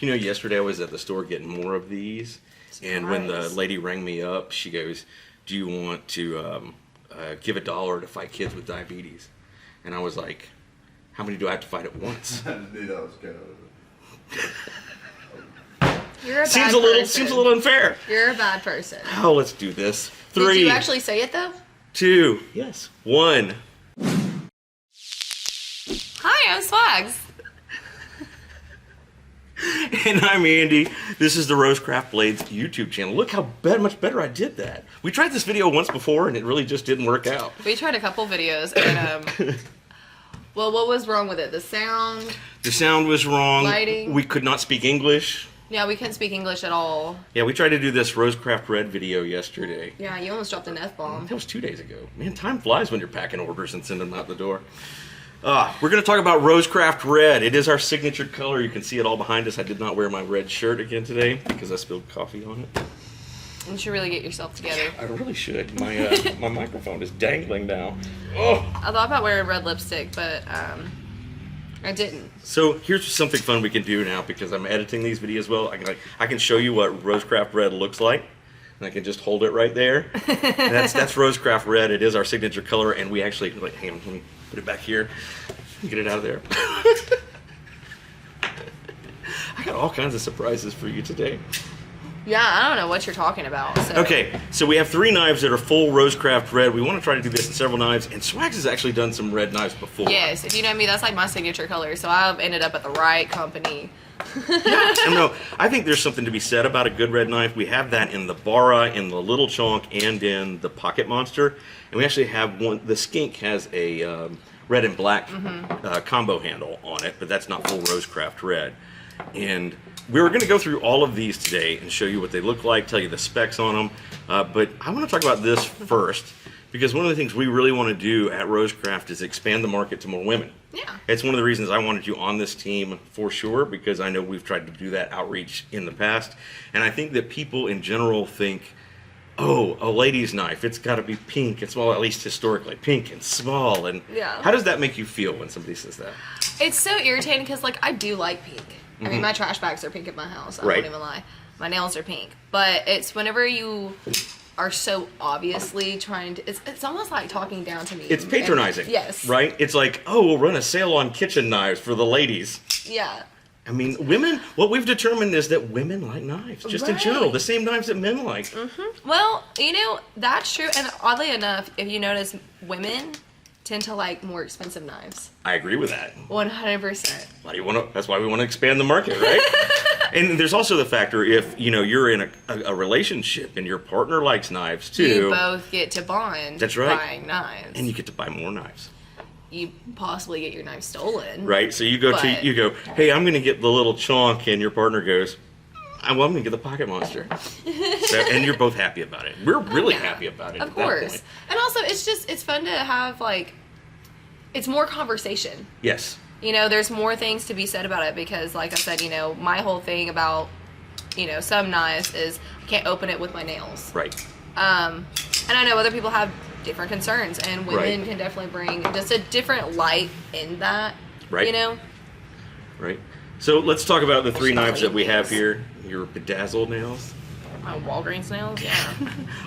You know, yesterday I was at the store getting more of these, and when the lady rang me up, she goes, "Do you want to give $1 to fight kids with diabetes?" And I was like, "How many do I have to fight at once?" I knew that was kind of... You're a bad Seems a little unfair. You're a bad person. Oh, let's do this. 3. Did you actually say it though? 2. Yes. 1. Hi, I'm Swags. And I'm Andy. This is the RoseCraft Blades YouTube channel. Look how much better I did that. We tried this video once before and it really just didn't work out. We tried a couple videos and well, what was wrong with it? The sound? The sound was wrong. Lighting? We could not speak English. Yeah, we couldn't speak English at all. Yeah, we tried to do this RoseCraft Red video yesterday. Yeah, you almost dropped an F-bomb. That was 2 days ago. Man, time flies when you're packing orders and sending them out the door. We're going to talk about RoseCraft Red. It is our signature color. You can see it all behind us. I did not wear my red shirt again today because I spilled coffee on it. You should really get yourself together. I really should. My my microphone is dangling now. Oh. I thought about wearing red lipstick, but I didn't. So here's something fun we can do now because I'm editing these videos well. I can show you what RoseCraft Red looks like. And I can just hold it right there. That's RoseCraft Red. It is our signature color, and we actually, hang on, let me put it back here. Get it out of there. I got all kinds of surprises for you today. Yeah, I don't know what you're talking about. So. Okay, so we have 3 knives that are full RoseCraft Red. We want to try to do this in several knives, and Swags has actually done some red knives before. Yes, if you know me, that's like my signature color, so I've ended up at the right company. Yeah, no, I think there's something to be said about a good red knife. We have that in the Barra, in the Little Chonk, and in the Pocket Monster. And we actually have one, the Skink has a red and black combo handle on it, but that's not full RoseCraft Red. And we were going to go through all of these today and show you what they look like, tell you the specs on them. But I want to talk about this first, because one of the things we really want to do at RoseCraft is expand the market to more women. Yeah. It's one of the reasons I wanted you on this team for sure, because I know we've tried to do that outreach in the past. And I think that people in general think, oh, a lady's knife, it's got to be pink and small, at least historically, pink and small. And yeah. How does that make you feel when somebody says that? It's so irritating because, like, I do like pink. I mean, my trash bags are pink at my house. I won't even lie. My nails are pink. But it's whenever you are so obviously trying to... It's almost like talking down to me. It's patronizing. And, yes. Right? It's like, oh, we'll run a sale on kitchen knives for the ladies. Yeah. I mean, women, what we've determined is that women like knives, just in general, the same knives that men like. Well, you know, that's true. And oddly enough, if you notice, women tend to like more expensive knives. I agree with that. 100%. Why do you want to? That's why we want to expand the market, right? And there's also the factor if you're in a relationship and your partner likes knives too. You both get to bond. That's right. Buying knives. And you get to buy more knives. You possibly get your knife stolen. Right. So you go, hey, I'm going to get the Little Chonk, and your partner goes, I'm going to get the Pocket Monster. And you're both happy about it. We're really happy about it. Of course. And also, it's fun to have, like, it's more conversation. Yes. You know, there's more things to be said about it because, like I said, you know, my whole thing about, some knives is I can't open it with my nails. Right. And I know other people have different concerns, and women can definitely bring just a different light in that. Right. Right. So let's talk about the 3 knives that we have here. Your bedazzled nails. My Walgreens nails, yeah.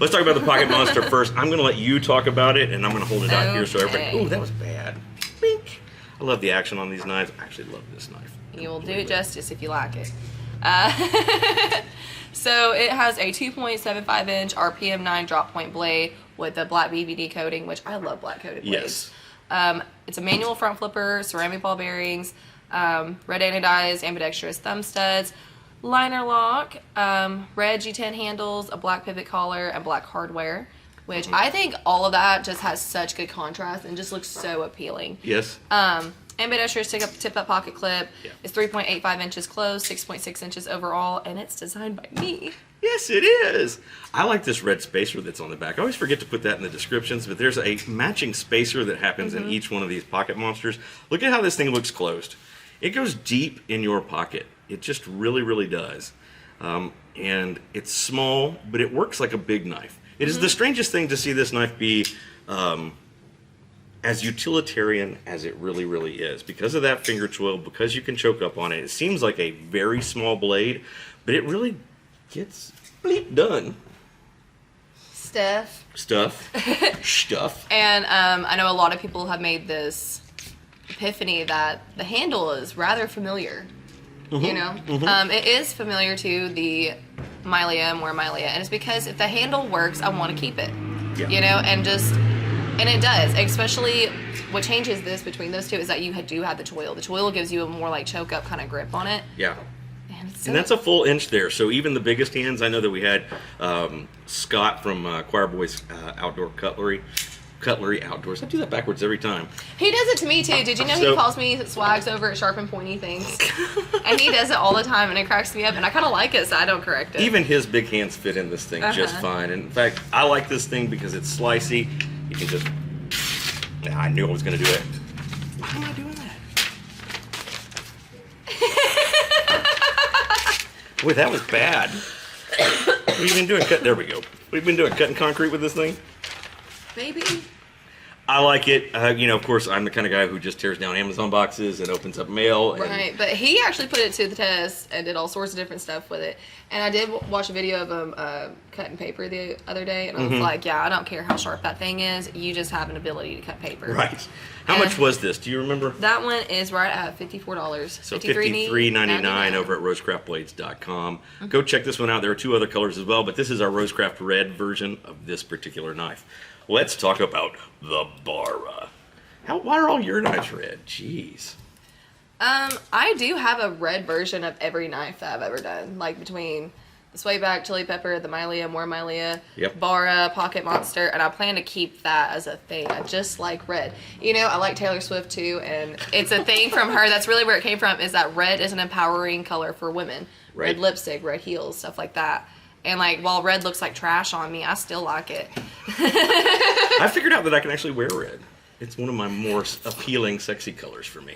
Let's talk about the Pocket Monster first. I'm going to let you talk about it, and I'm going to hold it out here so everybody... Ooh, that was bad. Bink. I love the action on these knives. I actually love this knife. You will do it justice if you like it. So it has a 2.75 inch RPM 9 drop point blade with the black BVD coating, which I love black coated blades. Yes. It's a manual front flipper, ceramic ball bearings, red anodized, ambidextrous thumb studs, liner lock, red G10 handles, a black pivot collar, and black hardware, which I think all of that just has such good contrast and just looks so appealing. Yes. Ambidextrous tip-up pocket clip. It's 3.85 inches closed, 6.6 inches overall, and it's designed by me. Yes, it is. I like this red spacer that's on the back. I always forget to put that in the descriptions, but there's a matching spacer that happens in each one of these Pocket Monsters. Look at how this thing looks closed. It goes deep in your pocket. It just really, really does. And it's small, but it works like a big knife. It is the strangest thing to see this knife be as utilitarian as it really, really is. Because of that finger twirl, because you can choke up on it, it seems like a very small blade, but it really gets bleep done. Stuff. And I know a lot of people have made this epiphany that the handle is rather familiar. You know, it is familiar to the Milia, more Milia, and it's because if the handle works, I want to keep it. Yeah. You know, and it does. Especially what changes this between those two is that you do have the twirl. The twirl gives you a more like choke up kind of grip on it. Yeah. And that's a full inch there. So even the biggest hands, I know that we had Scott from Choir Boys Outdoor Cutlery Outdoors. I do that backwards every time. He does it to me too. Did you know he calls me swags over at sharp and pointy things? And he does it all the time, and it cracks me up. And I kind of like it, so I don't correct it. Even his big hands fit in this thing just fine. And in fact, I like this thing because it's slicey. You can just... I knew I was going to do it. Why am I doing that? Boy, that was bad. What have you been doing? There we go. We've been doing cutting concrete with this thing. Maybe. I like it. Of course, I'm the kind of guy who just tears down Amazon boxes and opens up mail. Right, but he actually put it to the test and did all sorts of different stuff with it. And I did watch a video of him cutting paper the other day, and I was like, yeah, I don't care how sharp that thing is. You just have an ability to cut paper. Right. How much was this? Do you remember? That one is right at $54. So $53.99 over at RoseCraftBlades.com. Go check this one out. There are 2 other colors as well, but this is our RoseCraft Red version of this particular knife. Let's talk about the Barra. Why are all your knives red? Jeez. I do have a red version of every knife that I've ever done, like between the Swayback, Chili Pepper, the Milia, more Milia, Barra, Pocket Monster, and I plan to keep that as a thing. I just like red. You know, I like Taylor Swift too, and it's a thing from her. That's really where it came from, is that red is an empowering color for women. Right. Red lipstick, red heels, stuff like that. And like, while red looks like trash on me, I still like it. I figured out that I can actually wear red. It's one of my more appealing, sexy colors for me.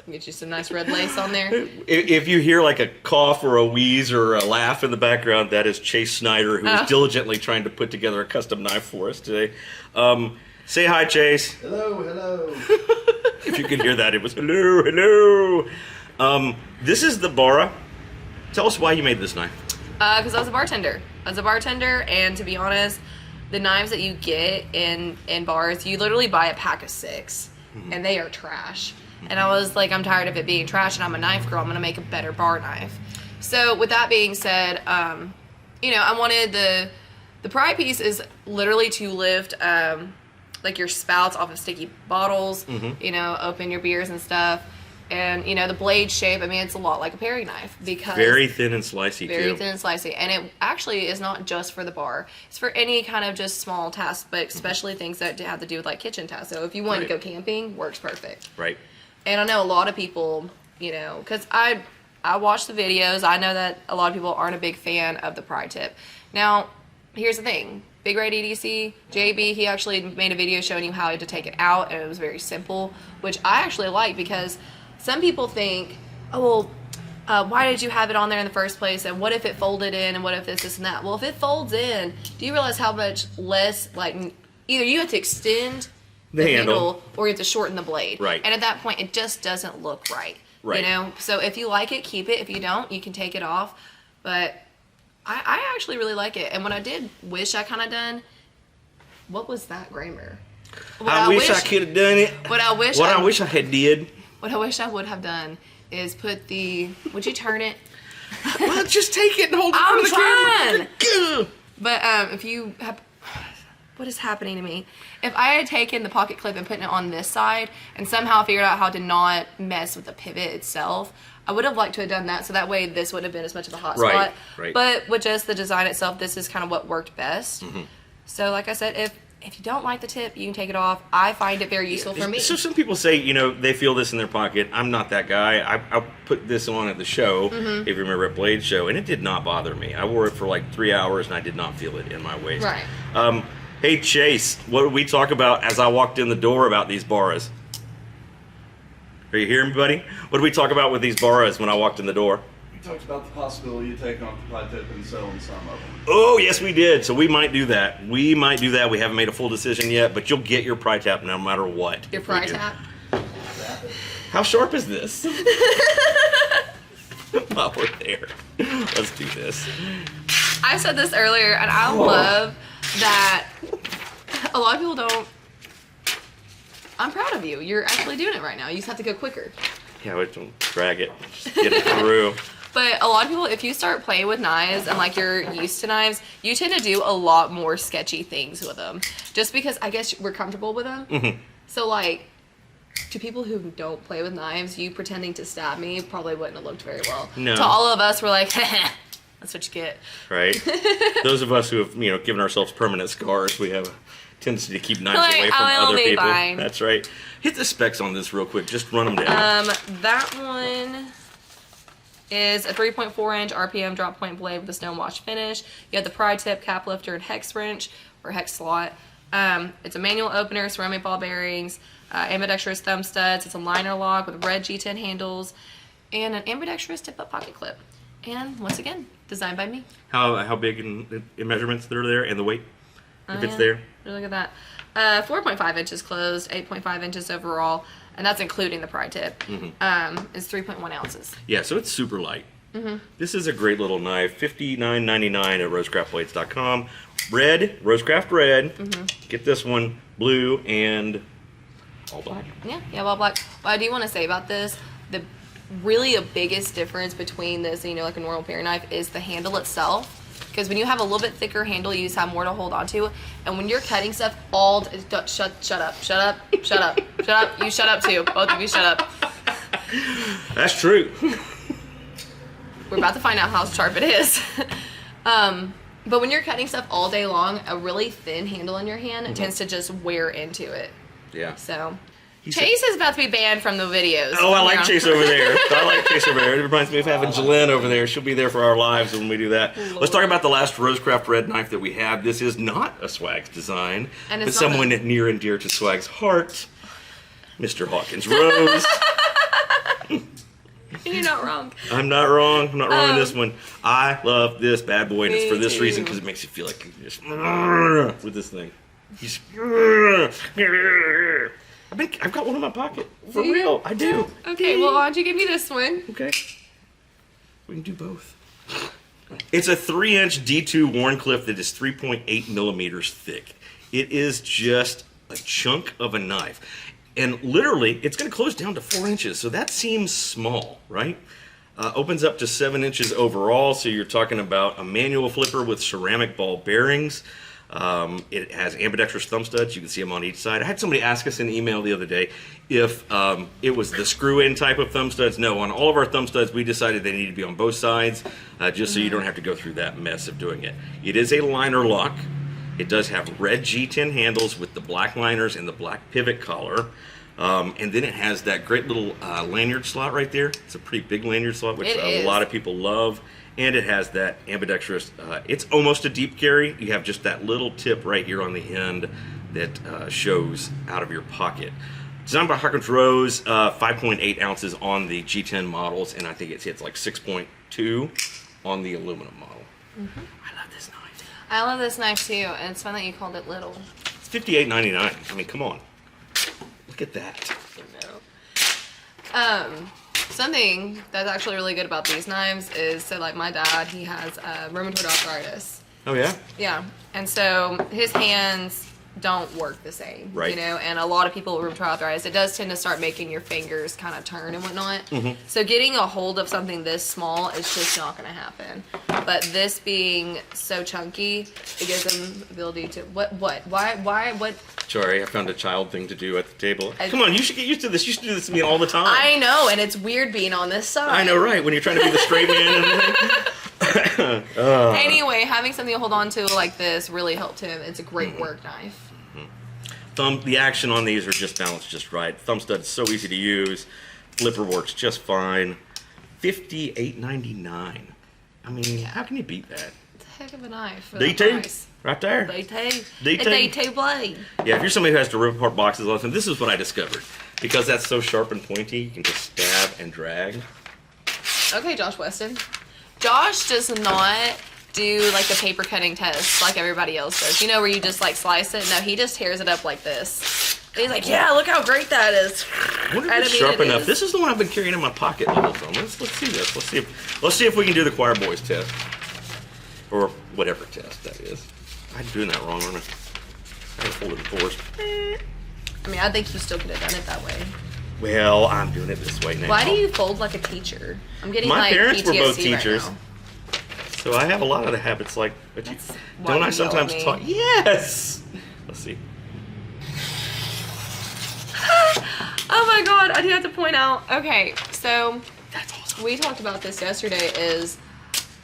Get you some nice red lace on there. If you hear like a cough or a wheeze or a laugh in the background, that is Chase Snyder, who is diligently trying to put together a custom knife for us today. Say hi, Chase. Hello. If you could hear that, it was hello. This is the Barra. Tell us why you made this knife. Because I was a bartender. And to be honest, the knives that you get in bars, you literally buy a pack of 6, and they are trash. And I was like, I'm tired of it being trash, and I'm a knife girl. I'm going to make a better bar knife. So with that being said, I wanted the pry piece is literally to lift like your spouts off of sticky bottles, open your beers and stuff. And, the blade shape, I mean, it's a lot like a paring knife because... Very thin and slicey, Very thin and slicey. And it actually is not just for the bar. It's for any kind of just small tasks, but especially things that have to do with, like, kitchen tasks. So if you want to go camping, works perfect. Right. And I know a lot of people, because I watch the videos. I know that a lot of people aren't a big fan of the pry tip. Now, here's the thing. Big Red EDC, JB, he actually made a video showing you how to take it out, and it was very simple, which I actually like because... Some people think, why did you have it on there in the first place? And what if it folded in? And what if this and that? Well, if it folds in, do you realize how much less, like, either you have to extend the handle or you have to shorten the blade. Right. And at that point, it just doesn't look right. Right. So if you like it, keep it. If you don't, you can take it off. But I actually really like it. And what I did wish I kind of done, what was that grammar? I wish I could have done it. What I wish I had did. What I wish I would have done is put would you turn it? Well, just take it and hold it for the camera. But if you have, what is happening to me? If I had taken the pocket clip and put it on this side and somehow figured out how to not mess with the pivot itself, I would have liked to have done that. So that way this wouldn't have been as much of a hot spot. Right. But with just the design itself, this is kind of what worked best. So like I said, if you don't like the tip, you can take it off. I find it very useful for me. So some people say, they feel this in their pocket. I'm not that guy. I put this on at the show, if you remember at Blade Show, and it did not bother me. I wore it for like 3 hours, and I did not feel it in my waist. Right. Hey, Chase, what did we talk about as I walked in the door about these Barras? Are you hearing me, buddy? What did we talk about with these Barras when I walked in the door? We talked about the possibility of taking off the pry tip and selling some of them. Oh, yes, we did. So we might do that. We haven't made a full decision yet, but you'll get your pry tap no matter what. Your pry tap? How sharp is this? While we're there, let's do this. I said this earlier, and I love that a lot of people don't. I'm proud of you. You're actually doing it right now. You just have to go quicker. Yeah, we don't drag it. Just get it through. But a lot of people, if you start playing with knives and like you're used to knives, you tend to do a lot more sketchy things with them. Just because I guess we're comfortable with them. Mm-hmm. So like, to people who don't play with knives, you pretending to stab me probably wouldn't have looked very well. No. To all of us, we're like, that's what you get. Right. Those of us who have, given ourselves permanent scars, we have a tendency to keep knives away from other people. Fine. That's right. Hit the specs on this real quick. Just run them down. That one is a 3.4-inch RPM drop point blade with a Stonewash finish. You have the pry tip, cap lifter, and hex wrench or hex slot. It's a manual opener, ceramic ball bearings, ambidextrous thumb studs. It's a liner lock with red G10 handles, and an ambidextrous tip-up pocket clip. And once again, designed by me. How big in measurements that are there and the weight, if it's there? Look at that. 4.5 inches closed, 8.5 inches overall, and that's including the pry tip. Mm-hmm. It's 3.1 ounces. Yeah, so it's super light. Mm-hmm. This is a great little knife. $59.99 at RoseCraftBlades.com. Red, RoseCraft Red. Mm-hmm. Get this one, blue and all black. Yeah, all black. What I do want to say about this, the biggest difference between this and like a normal paring knife is the handle itself. Because when you have a little bit thicker handle, you just have more to hold on to. And when you're cutting stuff shut up. You shut up too. Both of you shut up. That's true. We're about to find out how sharp it is. But when you're cutting stuff all day long, a really thin handle in your hand tends to just wear into it. Yeah. So Chase is about to be banned from the videos. Oh, I like Chase over there. It reminds me of having Jalen over there. She'll be there for our lives when we do that. Lord. Let's talk about the last RoseCraft Red knife that we have. This is not a Swag's design, but someone near and dear to Swag's heart, Mr. Hawkins Rose. You're not wrong. I'm not wrong. I'm not wrong in this one. I love this bad boy, and it's for this reason, because it makes you feel like you just with this thing. I've got one in my pocket. For real, I do. Okay, well, why don't you give me this one? Okay. We can do both. It's a 3-inch D2 Wharncliffe that is 3.8 millimeters thick. It is just a chunk of a knife. And literally, it's going to close down to 4 inches, so that seems small, right? Opens up to 7 inches overall, so you're talking about a manual flipper with ceramic ball bearings. It has ambidextrous thumb studs. You can see them on each side. I had somebody ask us in the email the other day if it was the screw-in type of thumb studs. No, on all of our thumb studs, we decided they need to be on both sides, just so you don't have to go through that mess of doing it. It is a liner lock. It does have red G10 handles with the black liners and the black pivot collar. And then it has that great little lanyard slot right there. It's a pretty big lanyard slot, which a lot of people love. And it has that ambidextrous. It's almost a deep carry. You have just that little tip right here on the end that shows out of your pocket. Designed by Hawkins Rose, 5.8 ounces on the G10 models, and I think it hits like 6.2 on the aluminum model. Mm-hmm. I love this knife. I love this knife too, and it's fun that you called it little. It's $58.99. I mean, come on. Look at that. Something that's actually really good about these knives is, so like my dad, he has rheumatoid arthritis. Oh yeah? Yeah. And so his hands don't work the same, right? And a lot of people with rheumatoid arthritis, it does tend to start making your fingers kind of turn and whatnot. Mm-hmm. So getting a hold of something this small is just not going to happen. But this being so chunky, it gives them the ability to what? Sorry, I found a child thing to do at the table. Come on, you should get used to this. You should do this to me all the time. I know, and it's weird being on this side. I know, right? When you're trying to be the straight man and Anyway, having something to hold on to like this really helped him. It's a great work knife. The action on these are just balanced just right. Thumb stud is so easy to use. Flipper works just fine. $58.99. I mean, how can you beat that? It's a heck of a knife for DT, that price. right there. DT. DT. A DT blade. Yeah, if you're somebody who has to rip apart boxes all the time, this is what I discovered. Because that's so sharp and pointy, you can just stab and drag. Okay, Josh Weston. Josh does not do like the paper cutting test like everybody else does. You know, where you just like slice it? No, he just tears it up like this. And he's like, yeah, look how great that is. I wonder if it's sharp enough. This is the one I've been carrying in my pocket the whole time. Let's see this. Let's see if we can do the choir boys test. Or whatever test that is. I'm doing that wrong, aren't I? I gotta fold it in fours. I mean, I think you still could have done it that way. Well, I'm doing it this way now. Why do you fold like a teacher? I'm getting My like parents were both PTSD teachers. right now. So I have a lot of the habits like, but you, why don't I you sometimes yell at talk? me. Yes! Let's see. Oh my god, I do have to point out. Okay, so That's awesome. we talked about this yesterday is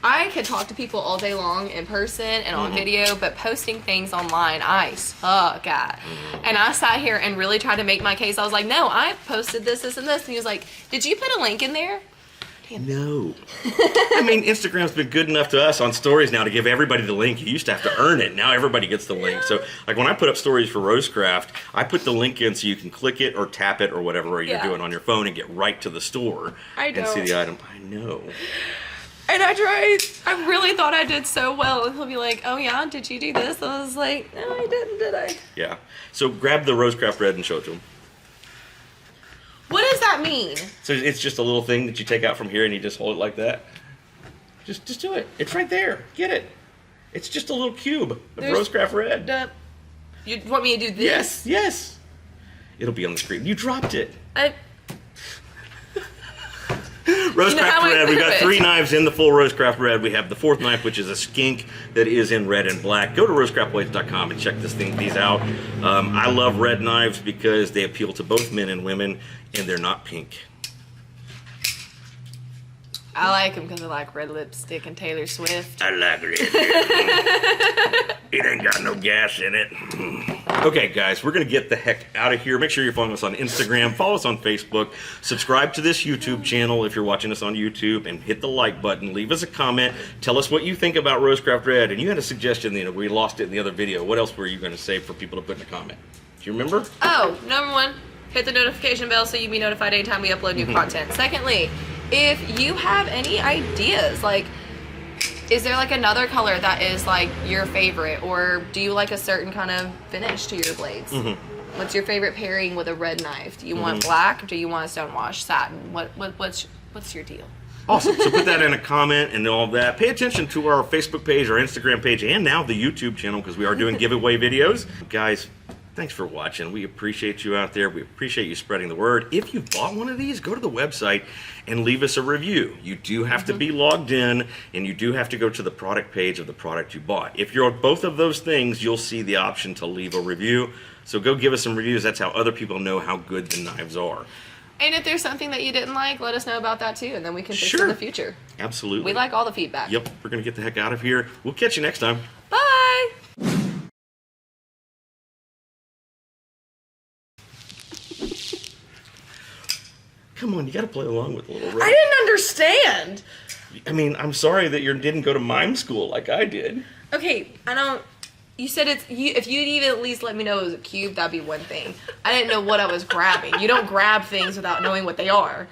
I could talk to people all day long in person and on video, but posting things online, I suck at. And I sat here and really tried to make my case. I was like, no, I posted this, this, and this. And he was like, did you put a link in there? No. I mean, Instagram's been good enough to us on stories now to give everybody the link. You used to have to earn it. Now everybody gets the link. So, like when I put up stories for RoseCraft, I put the link in so you can click it or tap it or whatever you're doing on your phone and get right to the store and see the item. I know. And I tried. I really thought I did so well. And he'll be like, oh yeah, did you do this? And I was like, no, I didn't, did I? Yeah. So grab the RoseCraft Red and show it to them. What does that mean? So it's just a little thing that you take out from here and you just hold it like that. Just do it. It's right there. Get it. It's just a little cube of RoseCraft Red. You want me to do this? Yes. It'll be on the screen. You dropped it. RoseCraft Red. We've got 3 knives in the full RoseCraft Red. We have the 4th knife, which is a skink that is in red and black. Go to rosecraftblades.com and check these out. I love red knives because they appeal to both men and women, and they're not pink. I like them because I like red lipstick and Taylor Swift. I like red. It ain't got no gas in it. Okay, guys, we're going to get the heck out of here. Make sure you're following us on Instagram. Follow us on Facebook. Subscribe to this YouTube channel if you're watching us on YouTube. And hit the like button. Leave us a comment. Tell us what you think about RoseCraft Red. And you had a suggestion, we lost it in the other video. What else were you going to say for people to put in a comment? Do you remember? Oh, number 1, hit the notification bell so you'll be notified anytime we upload new content. Secondly, if you have any ideas, like, is there like another color that is like your favorite, or do you like a certain kind of finish to your blades? What's your favorite pairing with a red knife? Do you want black, or do you want a stonewash satin? What's your deal? Awesome. So put that in a comment and all of that. Pay attention to our Facebook page, our Instagram page, and now the YouTube channel, because we are doing giveaway videos. Guys, thanks for watching. We appreciate you out there. We appreciate you spreading the word. If you bought one of these, go to the website and leave us a review. You do have to be logged in, and you do have to go to the product page of the product you bought. If you're both of those things, you'll see the option to leave a review. So go give us some reviews. That's how other people know how good the knives are. And if there's something that you didn't like, let us know about that too, and then we can fix it in the future. Absolutely. We like all the feedback. Yep. We're going to get the heck out of here. We'll catch you next time. Bye! Come on, you got to play along with the little I didn't understand! I mean, I'm sorry that you didn't go to mime school like I did. Okay, I don't... You said if you'd even at least let me know it was a cube, that'd be one thing. I didn't know what I was grabbing. You don't grab things without knowing what they are.